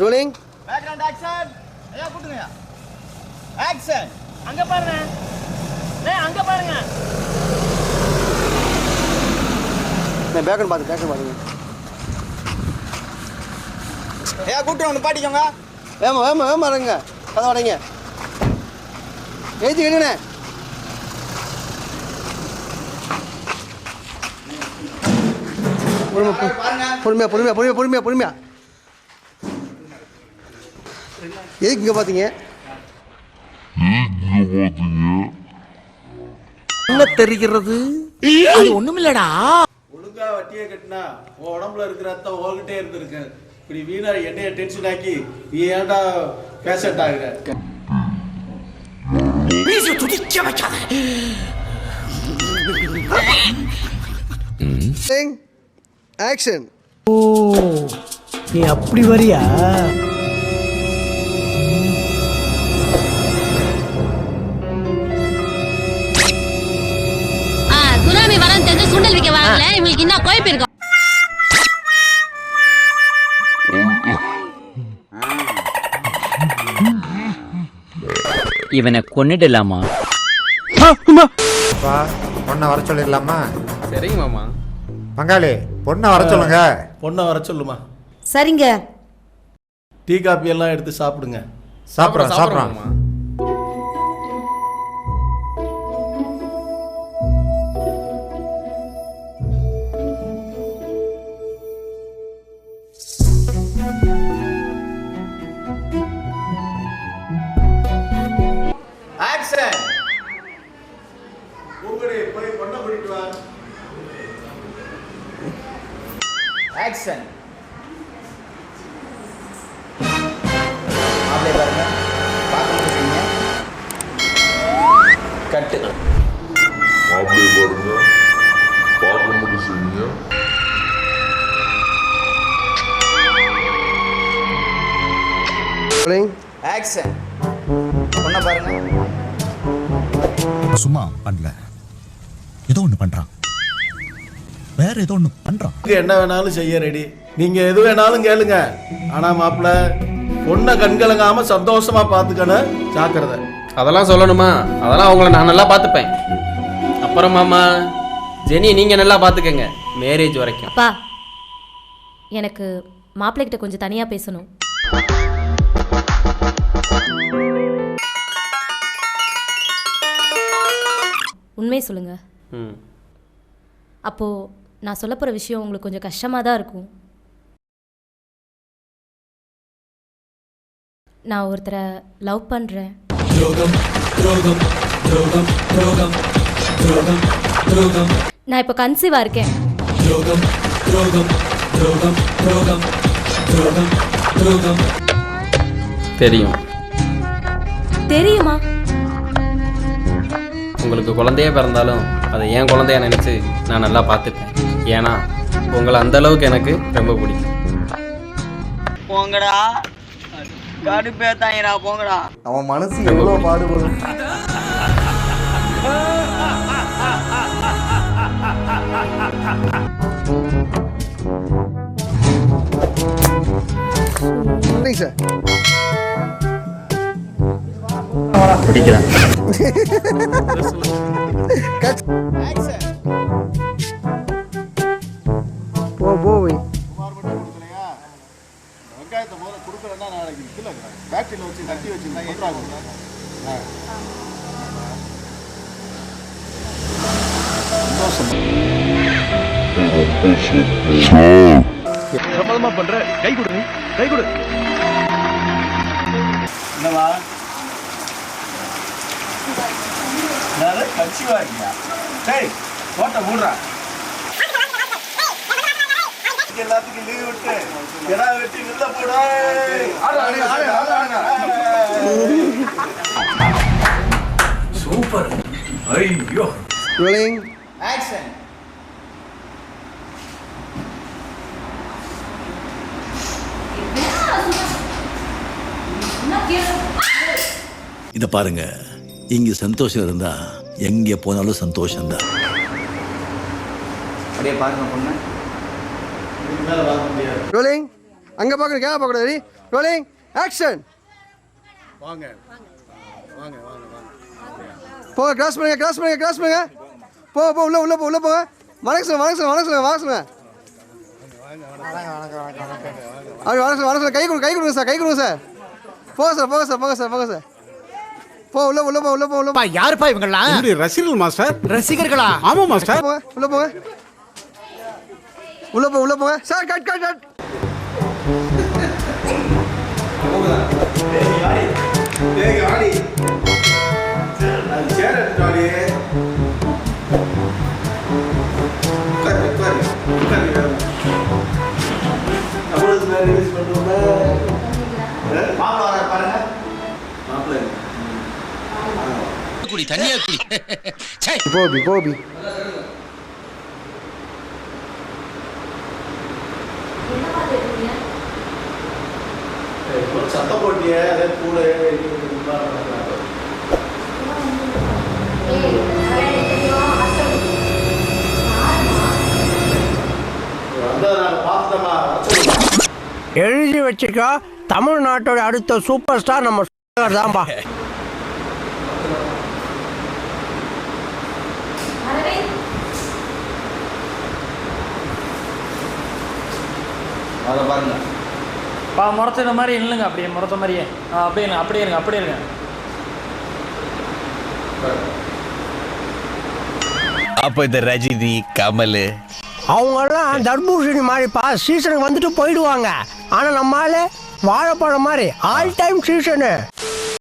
Rolling. Background action. ஐயா கூட்டுங்கயா. Action. அங்க பாருங்க. அங்க பாருங்க. நான் பேக்ரவுண்ட் பாருங்க. ஐயா கூட்டு வந்து பாட்டிக்கோங்க. வேமா வரங்க. கதை வடைங்க. ஏத்தி என்னண்ணே? பொறுமையா. எதுக்கு இங்க பாத்தீங்க? என்ன தெரிகிறது? அது ஒண்ணுமில்லடா. ஒழுங்கா வட்டியை கட்டினா உன் உடம்புல இருக்கிற ரத்தம் ஓகிட்டே இருந்திருக்கு. இப்படி வீணா என்னைய டென்ஷன் ஆக்கி நீ ஏன்டா பேஷண்ட் ஆகுற? ஆக்ஷன். ஓ, நீ அப்படி வரியா? சுனாமி வரன்னு தெரிஞ்சு சுண்டல் விற்க வரல. இவங்களுக்கு இன்னும் கோயப்பு இருக்கும். இவனை கொன்னிடலாமா? பொண்ணை வர சொல்லிடலாமா? சரிங்க மாமா. பங்காளி பொண்ணை வர சொல்லுங்க. பொண்ணை வர சொல்லுமா. சரிங்க. டீ காப்பி எல்லாம் எடுத்து சாப்பிடுங்க. சாப்பிட்றோம். ஆக்ஷன். உங்களுடைய போய் பொண்ணை கூட்டிட்டு வா. ஆக்ஷன். அப்படியே பாருங்க. பார்க்க முடியுங்க. கட்டு. அப்படியே பாருங்க. பார்க்க முடியுங்க. ரோலிங். ஆக்ஷன். பொண்ணை பாருங்க. சும்மா பண்ணல, ஏதோ ஒண்ணு பண்றான். வேற ஏதோ ஒண்ணு பண்றான். என்ன வேணாலும் செய்ய ரெடி. நீங்க எது வேணாலும் கேளுங்க. ஆனா மாப்பிள்ள பொண்ணை கண்கலங்காம சந்தோஷமா பாத்துக்கணும். ஜாக்கிரதை. அதெல்லாம் சொல்லணுமா? அதெல்லாம் அவங்கள நான் நல்லா பார்த்துப்பேன். அப்புறம் மாமா ஜெனி நீங்க நல்லா பார்த்துக்கங்க மேரேஜ் வரைக்கும். அப்பா, எனக்கு மாப்பிள்ளை கிட்ட கொஞ்சம் தனியா பேசணும். உண்மையை சொல்லுங்க. அப்போ நான் சொல்ல போற விஷயம் உங்களுக்கு கொஞ்சம் கஷ்டமா தான் இருக்கும். நான் ஒருத்தரை லவ் பண்றேன். நான் இப்போ கன்சீவா இருக்கேன். தெரியும். தெரியுமா? உங்களுக்கு குழந்தையே பிறந்தாலும் அதை என் குழந்தைய நினைச்சு நான் நல்லா பார்த்துப்பேன். ஏன்னா உங்களை அந்த அளவுக்கு எனக்கு ரொம்ப பிடிக்கும். போங்கடா. கடுப்பேத்தாங்கடா போங்கடா. அவன் மனசு எவ்வளவு பாடுபடும். சார் பிடிக்கிறேன். போய் வெங்காயத்தை முதல்ல கொடுக்கலன்னா நாளைக்கு கீழே ஃபேக்ட்ரியில் வச்சு கட்டி வச்சு பண்ணுறாங்க. பிரமாதமா பண்ற. கை கொடு. என்னவா கட்சிவா இருக்கியா? சரி ஓட்ட மூடுறா. எல்லாத்துக்கும் லீவ் விட்டு எடா வெட்டி நில்ல போடா. சூப்பர். ஐயோ. ரோலிங். ஆக்ஷன். இத பாருங்க, இங்க சந்தோஷம் இருந்தா எங்க போனாலும் சந்தோஷம் தான். அப்படியே பாருங்க பொண்ணு. இதுக்கு மேல பார்க்க முடியாது. ரோலிங். அங்க பாக்குற கேமரா பாக்கூடாது. Rolling action. வாங்க வாங்க வாங்க வாங்க. போங்க, கிராஸ் பண்ணுங்க, கிராஸ் பண்ணுங்க, கிராஸ் பண்ணுங்க. போ போ, உள்ள உள்ள போ, உள்ள போங்க. வணக்கம் சொல்லுங்க, வணக்கம் சொல்லுங்க, வணக்கம் சொல்லுங்க, வணக்கம் சொல்லுங்க. அப்படி வணக்கம் சொல்லுங்க, வணக்கம் சொல்லுங்க. கை கொடுங்க, கை கொடுங்க சார், கை கொடுங்க சார். போங்க சார், போங்க சார், போங்க சார், போங்க சார். போ, உள்ள உள்ள போ, உள்ள போ, உள்ள போ. யாருப்பா இவங்கெல்லாம்? ரசிகர்கள் மாஸ்டர். ரசிகர்களா? ஆமா மாஸ்டர். போங்க, உள்ள போங்க. உள்ள போ, உள்ள போங்க. Sir cut cut cut. டேய் ஆடி. அது சேர எடுத்துட்டாடி. உட்காரு உட்காரு உட்காரு. நம்மளுக்கு வேற ரிலீஸ் பண்ணுவோமா? மாப்பிள்ளை வர பாருங்க. மாப்பிள்ளை. குடி தண்ணியா குடி. போபி போபி. சத்தம் போட்டியே அதே கூட எழுதி வச்சுக்கோ, தமிழ்நாட்டோட அடுத்த சூப்பர் ஸ்டார் நம்ம தான்பா. அதை பாருங்க. முறத்த மாதிரி இல்லைங்க, அப்படியே முறத்த மாதிரியே. அப்படியே இருங்க, அப்படியே இருங்க, அப்படியே இருங்க. அப்ப இந்த ரஜினி கமல் அவங்கெல்லாம் தர்பூசணி மாதிரிப்பா, சீசனுக்கு வந்துட்டு போயிடுவாங்க. ஆனா நம்மால வாழைப்பழம் மாதிரி ஆல் டைம் சீசனு.